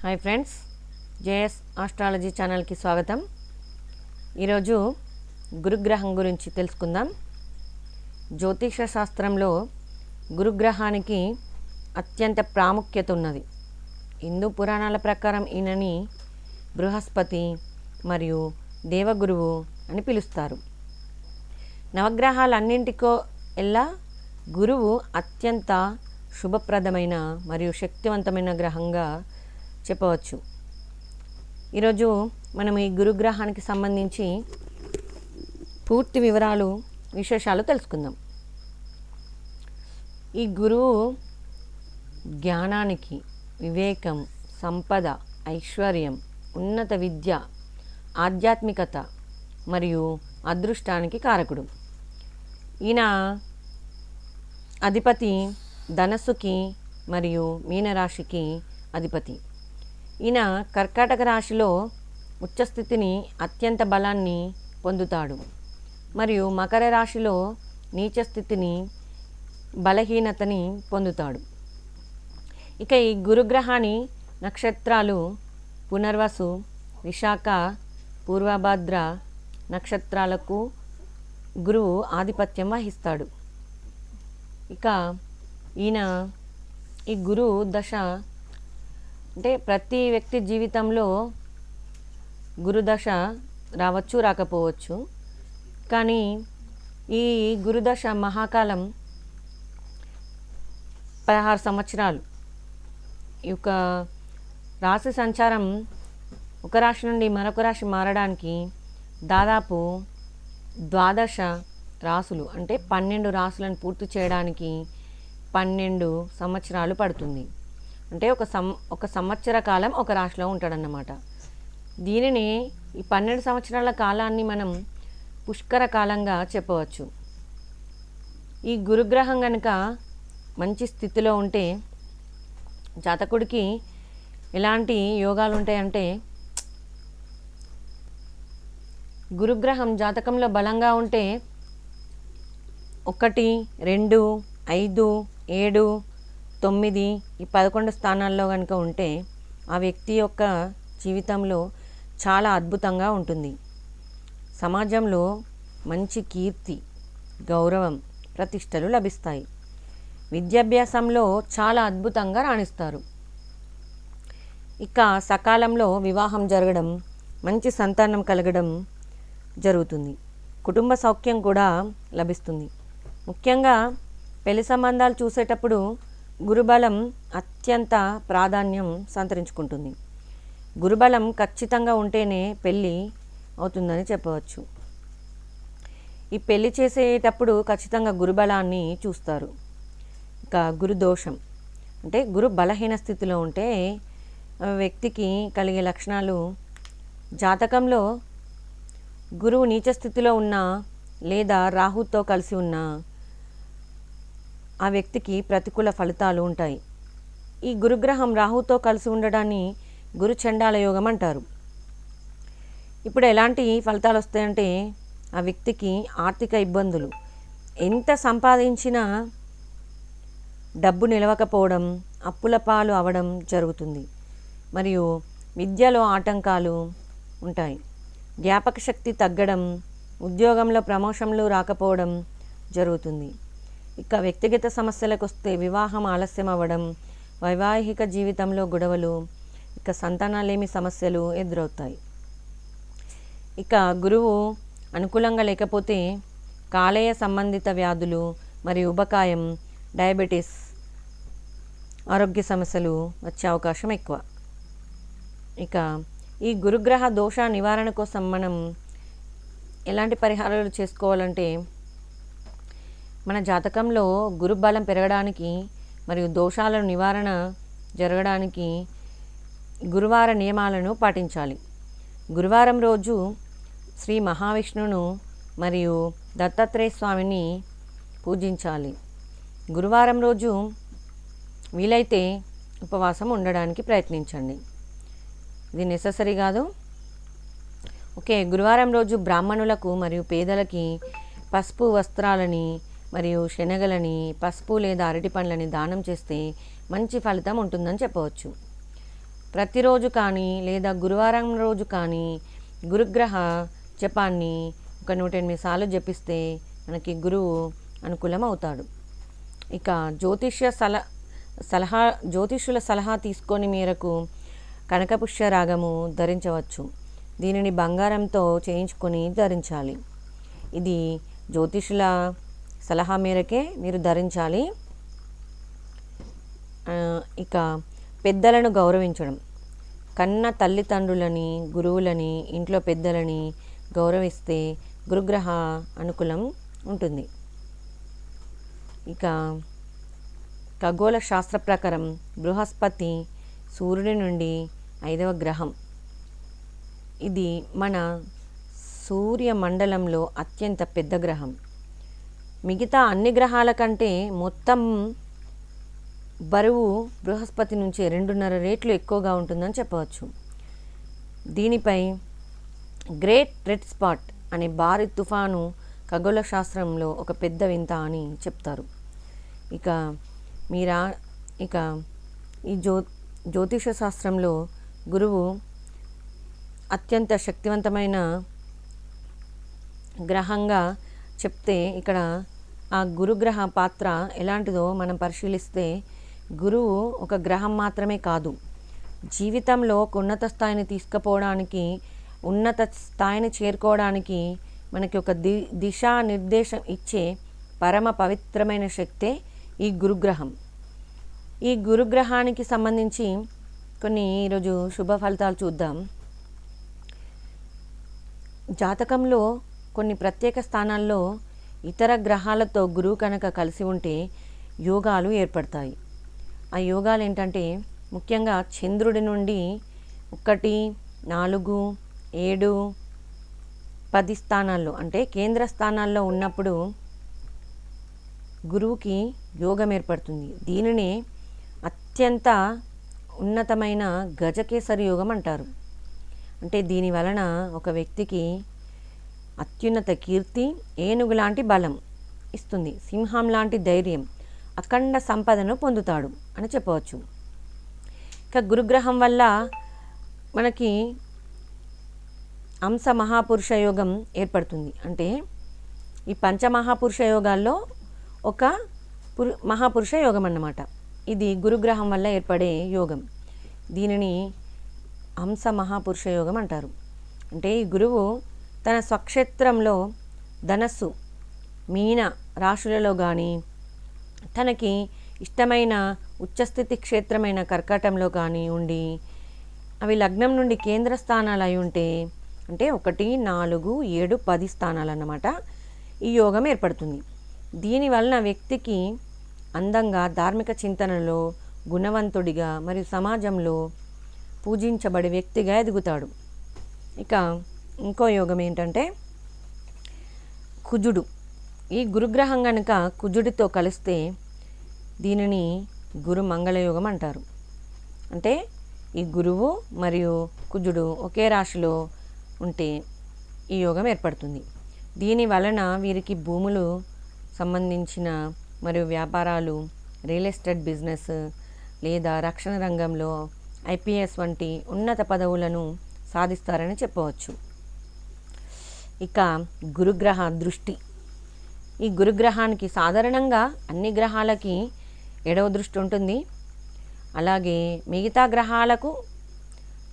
Hi friends, JS astrology ఛానల్కి స్వాగతం. ఈరోజు గురుగ్రహం గురించి తెలుసుకుందాం. జ్యోతిష శాస్త్రంలో గురుగ్రహానికి అత్యంత ప్రాముఖ్యత ఉన్నది. హిందూ పురాణాల ప్రకారం ఈయనని బృహస్పతి మరియు దేవగురువు అని పిలుస్తారు. నవగ్రహాలన్నింటికో ఎల్లా గురువు అత్యంత శుభప్రదమైన మరియు శక్తివంతమైన గ్రహంగా చెప్పవచ్చు. ఈరోజు మనం ఈ గురుగ్రహానికి సంబంధించి పూర్తి వివరాలు, విశేషాలు తెలుసుకుందాం. ఈ గురువు జ్ఞానానికి, వివేకం, సంపద, ఐశ్వర్యం, ఉన్నత విద్య, ఆధ్యాత్మికత మరియు అదృష్టానికి కారకుడు. ఈయన అధిపతి ధనస్సుకి మరియు మీనరాశికి అధిపతి. ఈయన కర్కాటక రాశిలో ఉచ్చస్థితిని, అత్యంత బలాన్ని పొందుతాడు మరియు మకర రాశిలో నీచస్థితిని, బలహీనతని పొందుతాడు. ఇక ఈ గురుగ్రహాన్ని నక్షత్రాలు పునర్వసు, విశాఖ, పూర్వభద్ర నక్షత్రాలకు గురువు ఆధిపత్యం వహిస్తాడు. ఇక ఈయన ఈ గురువు దశ అంటే ప్రతి వ్యక్తి జీవితంలో గురుదశ రావచ్చు, రాకపోవచ్చు. కానీ ఈ గురుదశ మహాకాలం 16 సంవత్సరాలు. ఈ యొక్క రాశి సంచారం ఒక రాశి నుండి మరొక రాశి మారడానికి దాదాపు 12 రాసులు అంటే 12 రాసులను పూర్తి చేయడానికి 12 సంవత్సరాలు పడుతుంది. అంటే ఒక సంవత్సర కాలం ఒక రాశిలో ఉంటాడన్నమాట. దీనిని ఈ 12 సంవత్సరాల కాలాన్ని మనం పుష్కర కాలంగా చెప్పవచ్చు. ఈ గురుగ్రహం కనుక మంచి స్థితిలో ఉంటే జాతకుడికి ఎలాంటి యోగాలు ఉంటాయంటే, గురుగ్రహం జాతకంలో బలంగా ఉంటే 1, 2, 5, 7, 9 ఈ 11 స్థానాల్లో కనుక ఉంటే ఆ వ్యక్తి యొక్క జీవితంలో చాలా అద్భుతంగా ఉంటుంది. సమాజంలో మంచి కీర్తి, గౌరవం, ప్రతిష్టలు లభిస్తాయి. విద్యాభ్యాసంలో చాలా అద్భుతంగా రాణిస్తారు. ఇక సకాలంలో వివాహం జరగడం, మంచి సంతానం కలగడం జరుగుతుంది. కుటుంబ సౌఖ్యం కూడా లభిస్తుంది. ముఖ్యంగా పెళ్లి సంబంధాలు చూసేటప్పుడు గురుబలం అత్యంత ప్రాధాన్యం సంతరించుకుంటుంది. గురుబలం ఖచ్చితంగా ఉంటేనే పెళ్ళి అవుతుందని చెప్పవచ్చు. ఈ పెళ్లి చేసేటప్పుడు ఖచ్చితంగా గురుబలాన్ని చూస్తారు. ఇక గురుదోషం అంటే గురు బలహీన స్థితిలో ఉంటే వ్యక్తికి కలిగే లక్షణాలు, జాతకంలో గురువు నీచ స్థితిలో ఉన్నా లేదా రాహుతో కలిసి ఉన్నా ఆ వ్యక్తికి ప్రతికూల ఫలితాలు ఉంటాయి. ఈ గురుగ్రహం రాహుతో కలిసి ఉండడాన్ని గురు చండాల యోగం అంటారు. ఇప్పుడు ఎలాంటి ఫలితాలు వస్తాయంటే, ఆ వ్యక్తికి ఆర్థిక ఇబ్బందులు, ఎంత సంపాదించినా డబ్బు నిలవకపోవడం, అప్పుల పాలు అవడం జరుగుతుంది. మరియు విద్యలో ఆటంకాలు ఉంటాయి. జ్ఞాపక శక్తి తగ్గడం, ఉద్యోగంలో ప్రమోషన్లు రాకపోవడం జరుగుతుంది. ఇక వ్యక్తిగత సమస్యలకు వస్తే వివాహం ఆలస్యం అవ్వడం, వైవాహిక జీవితంలో గొడవలు, ఇక సంతానాలేమి సమస్యలు ఎదురవుతాయి. ఇక గురువు అనుకూలంగా లేకపోతే కాలేయ సంబంధిత వ్యాధులు మరియు ఉబకాయం, డయాబెటీస్, ఆరోగ్య సమస్యలు వచ్చే అవకాశం ఎక్కువ. ఇక ఈ గురుగ్రహ దోష నివారణ కోసం మనం ఎలాంటి పరిహారాలు చేసుకోవాలంటే, మన జాతకంలో గురుబలం పెరగడానికి మరియు దోషాలను నివారణ జరగడానికి గురువార నియమాలను పాటించాలి. గురువారం రోజు శ్రీ మహావిష్ణువును మరియు దత్తాత్రేయ స్వామిని పూజించాలి. గురువారం రోజు వీలైతే ఉపవాసం ఉండడానికి ప్రయత్నించండి. ఇది నెససరీ కాదు. ఓకే, గురువారం రోజు బ్రాహ్మణులకు మరియు పేదలకి పసుపు వస్త్రాలని మరియు శనగలని, పసుపు లేదా అరటి పండ్లని దానం చేస్తే మంచి ఫలితం ఉంటుందని చెప్పవచ్చు. ప్రతిరోజు కానీ లేదా గురువారం రోజు కానీ గురుగ్రహ జపాన్ని ఒక 108 సార్లు జపిస్తే మనకి గురువు అనుకూలం అవుతాడు. ఇక జ్యోతిష్యుల సలహా తీసుకొని మేరకు కనకపుష్య రాగము ధరించవచ్చు. దీనిని బంగారంతో చేయించుకొని ధరించాలి. ఇది జ్యోతిష్యుల సలహా మేరకే మీరు ధరించాలి. ఇక పెద్దలను గౌరవించడం. కన్న తల్లిదండ్రులని, గురువులని, ఇంట్లో పెద్దలని గౌరవిస్తే గురుగ్రహ అనుకూలం ఉంటుంది. ఇక ఖగోళ శాస్త్ర ప్రకారం బృహస్పతి సూర్యుడి నుండి 5వ గ్రహం. ఇది మన సూర్యమండలంలో అత్యంత పెద్ద గ్రహం. మిగతా అన్ని గ్రహాల కంటే మొత్తం బరువు బృహస్పతి నుంచి 2.5 రెట్లు ఎక్కువగా ఉంటుందని చెప్పవచ్చు. దీనిపై గ్రేట్ రెడ్ స్పాట్ అనే భారీ తుఫాను ఖగోళ శాస్త్రంలో ఒక పెద్ద వింత అని చెప్తారు. ఇక ఈ జ్యోతిష శాస్త్రంలో గురువు అత్యంత శక్తివంతమైన గ్రహంగా చెప్తే ఇక్కడ ఆ గురుగ్రహ పాత్ర ఎలాంటిదో మనం పరిశీలిస్తే గురువు ఒక గ్రహం మాత్రమే కాదు, జీవితంలో ఒక ఉన్నత స్థాయిని తీసుకుపోవడానికి, ఉన్నత స్థాయిని చేరుకోవడానికి మనకి ఒక దిశా నిర్దేశం ఇచ్చే పరమ పవిత్రమైన శక్తే ఈ గురుగ్రహం. ఈ గురుగ్రహానికి సంబంధించి కొన్ని ఈరోజు శుభ ఫలితాలు చూద్దాం. జాతకంలో కొన్ని ప్రత్యేక స్థానాల్లో ఇతర గ్రహాలతో గురువు కనుక కలిసి ఉంటే యోగాలు ఏర్పడతాయి. ఆ యోగాలు ఏంటంటే ముఖ్యంగా చంద్రుడి నుండి 1, 4, 7, 10 స్థానాల్లో అంటే కేంద్ర స్థానాల్లో ఉన్నప్పుడు గురువుకి యోగం ఏర్పడుతుంది. దీనినే అత్యంత ఉన్నతమైన గజకేసరి యోగం అంటారు. అంటే దీని వలన ఒక వ్యక్తికి అత్యున్నత కీర్తి, ఏనుగు లాంటి బలం ఇస్తుంది, సింహం లాంటి ధైర్యం, అఖండ సంపదను పొందుతాడు అని చెప్పవచ్చు. ఇక గురుగ్రహం వల్ల మనకి అంశ మహాపురుష యోగం ఏర్పడుతుంది. అంటే ఈ పంచమహాపురుష యోగాల్లో ఒక మహాపురుష యోగం అన్నమాట. ఇది గురుగ్రహం వల్ల ఏర్పడే యోగం. దీనిని అంశ మహాపురుష యోగం అంటారు. అంటే ఈ గురువు తన స్వక్షేత్రంలో ధనస్సు, మీన రాశులలో కానీ, తనకి ఇష్టమైన ఉచ్చస్థితి క్షేత్రమైన కర్కాటంలో కానీ ఉండి అవి లగ్నం నుండి కేంద్ర స్థానాలు అయి ఉంటే అంటే 1, 4, 7, 10 స్థానాలు అన్నమాట ఈ యోగం ఏర్పడుతుంది. దీనివలన వ్యక్తికి అందంగా, ధార్మిక చింతనలో గుణవంతుడిగా మరియు సమాజంలో పూజించబడే వ్యక్తిగా ఎదుగుతాడు. ఇక ఇంకో యోగం ఏంటంటే కుజుడు. ఈ గురుగ్రహం కనుక కుజుడితో కలిస్తే దీనిని గురు మంగళయోగం అంటారు. అంటే ఈ గురువు మరియు కుజుడు ఒకే రాశిలో ఉంటే ఈ యోగం ఏర్పడుతుంది. దీని వలన వీరికి భూములు సంబంధించిన మరియు వ్యాపారాలు, రియల్ ఎస్టేట్ బిజినెస్ లేదా రక్షణ రంగంలో ఐపీఎస్ వంటి ఉన్నత పదవులను సాధిస్తారని చెప్పవచ్చు. ఇక గురుగ్రహ దృష్టి. ఈ గురుగ్రహానికి సాధారణంగా అన్ని గ్రహాలకి 7వ దృష్టి ఉంటుంది. అలాగే మిగతా గ్రహాలకు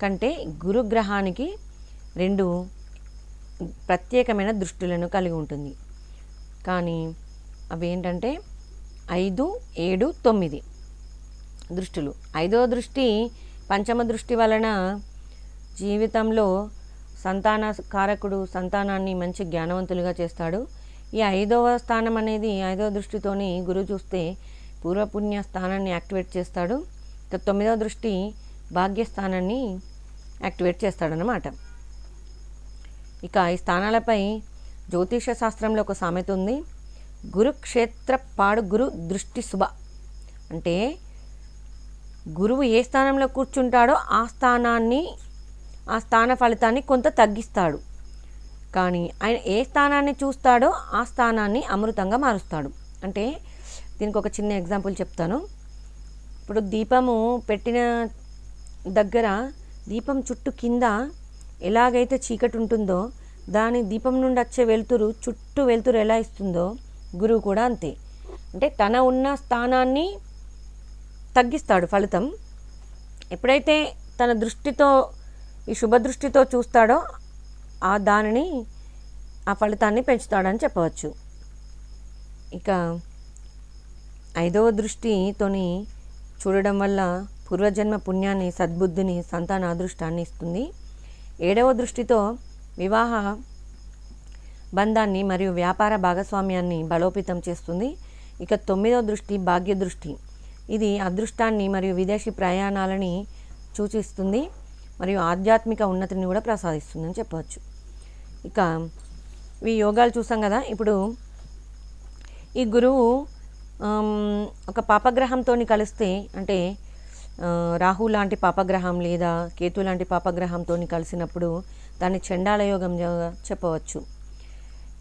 కంటే గురుగ్రహానికి 2 ప్రత్యేకమైన దృష్టిలను కలిగి ఉంటుంది. కానీ అవి ఏంటంటే 5, 7, 9 దృష్టులు. 5వ దృష్టి పంచమ దృష్టి వలన జీవితంలో సంతాన కారకుడు, సంతానాన్ని మంచి జ్ఞానవంతులుగా చేస్తాడు. ఈ 5వ స్థానం అనేది 5వ దృష్టితోని గురువు చూస్తే పూర్వపుణ్య స్థానాన్ని యాక్టివేట్ చేస్తాడు. ఇక 9వ దృష్టి భాగ్యస్థానాన్ని యాక్టివేట్ చేస్తాడనమాట. ఇక ఈ స్థానాలపై జ్యోతిష శాస్త్రంలో ఒక సామెత ఉంది. గురుక్షేత్ర పాడు గురు దృష్టి శుభ. అంటే గురువు ఏ స్థానంలో కూర్చుంటాడో ఆ స్థాన ఫలితాన్ని కొంత తగ్గిస్తాడు. కానీ ఆయన ఏ స్థానాన్ని చూస్తాడో ఆ స్థానాన్ని అమృతంగా మారుస్తాడు. అంటే దీనికి ఒక చిన్న ఎగ్జాంపుల్ చెప్తాను. ఇప్పుడు దీపము పెట్టిన దగ్గర దీపం చుట్టూ కింద ఎలాగైతే చీకటి ఉంటుందో దాని దీపం నుండి వచ్చే వెలుతురు చుట్టూ వెలుతురు ఎలా ఇస్తుందో గురువు కూడా అంతే. అంటే తన ఉన్న స్థానాన్ని తగ్గిస్తాడు ఫలితం. ఎప్పుడైతే తన దృష్టితో ఈ శుభదృష్టితో చూస్తాడో దానిని ఆ ఫలితాన్ని పెంచుతాడని చెప్పవచ్చు. ఇక 5వ దృష్టితోని చూడడం వల్ల పూర్వజన్మ పుణ్యాన్ని, సద్బుద్ధిని, సంతాన అదృష్టాన్ని ఇస్తుంది. 7వ దృష్టితో వివాహ బంధాన్ని మరియు వ్యాపార భాగస్వామ్యాన్ని బలోపేతం చేస్తుంది. ఇక 9వ దృష్టి భాగ్య దృష్టి. ఇది అదృష్టాన్ని మరియు విదేశీ ప్రయాణాలని సూచిస్తుంది మరియు ఆధ్యాత్మిక ఉన్నతిని కూడా ప్రసాదిస్తుందని చెప్పవచ్చు. ఇక ఈ యోగాలు చూసాం కదా. ఇప్పుడు ఈ గురువు ఒక పాపగ్రహంతో కలిస్తే, అంటే రాహు లాంటి పాపగ్రహం లేదా కేతు లాంటి పాపగ్రహంతో కలిసినప్పుడు దాన్ని చండాల యోగం చెప్పవచ్చు.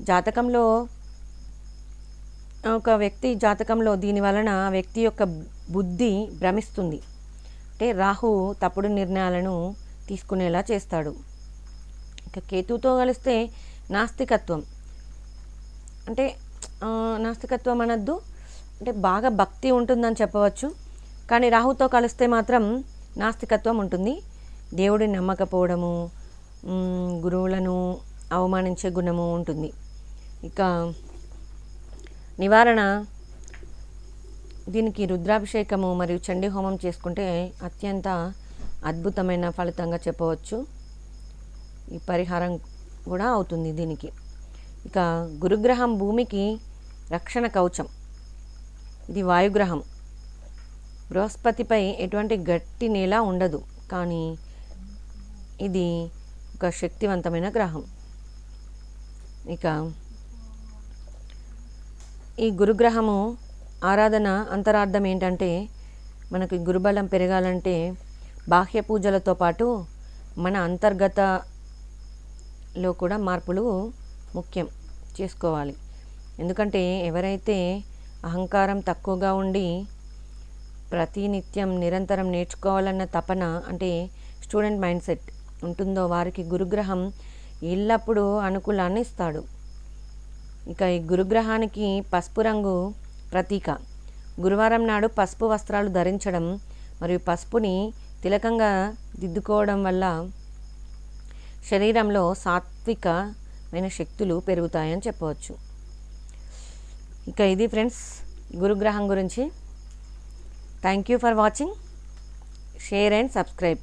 జాతకంలో ఒక వ్యక్తి జాతకంలో దీని వలన ఆ వ్యక్తి యొక్క బుద్ధి భ్రమిస్తుంది. అంటే రాహు తప్పుడు నిర్ణయాలను తీసుకునేలా చేస్తాడు. ఇక కేతుతో కలిస్తే నాస్తికత్వం, అంటే నాస్తికత్వం అనద్దు, అంటే బాగా భక్తి ఉంటుందని చెప్పవచ్చు. కానీ రాహుతో కలిస్తే మాత్రం నాస్తికత్వం ఉంటుంది. దేవుడిని నమ్మకపోవడము, గురువులను అవమానించే గుణము ఉంటుంది. ఇక నివారణ, దీనికి రుద్రాభిషేకము మరియు చండీ హోమం చేసుకుంటే అత్యంత అద్భుతమైన ఫలితంగా చెప్పవచ్చు. ఈ పరిహారం కూడా అవుతుంది దీనికి. ఇక గురుగ్రహం భూమికి రక్షణ కవచం. ఇది వాయుగ్రహం. బృహస్పతిపై ఎటువంటి గట్టి నేల ఉండదు, కానీ ఇది ఒక శక్తివంతమైన గ్రహం. ఇక ఈ గురుగ్రహము ఆరాధన అంతరార్థం ఏంటంటే, మనకి గురుబలం పెరగాలంటే బాహ్య పూజలతో పాటు మన అంతర్గతలో కూడా మార్పులు ముఖ్యం చేసుకోవాలి. ఎందుకంటే ఎవరైతే అహంకారం తక్కువగా ఉండి ప్రతినిత్యం నిరంతరం నేర్చుకోవాలన్న తపన, అంటే స్టూడెంట్ మైండ్ సెట్ ఉంటుందో వారికి గురుగ్రహం ఎల్లప్పుడూ అనుకూలాన్ని ఇస్తాడు. ఇక ఈ గురుగ్రహానికి పసుపు రంగు ప్రతీక. గురువారం నాడు పసుపు వస్త్రాలు ధరించడం మరియు పసుపుని తిలకంగా దిద్దుకోవడం వల్ల శరీరంలో సాత్వికమైన శక్తులు పెరుగుతాయని చెప్పవచ్చు. ఇక ఇది ఫ్రెండ్స్ గురుగ్రహం గురించి. Thank you for watching. Share and subscribe.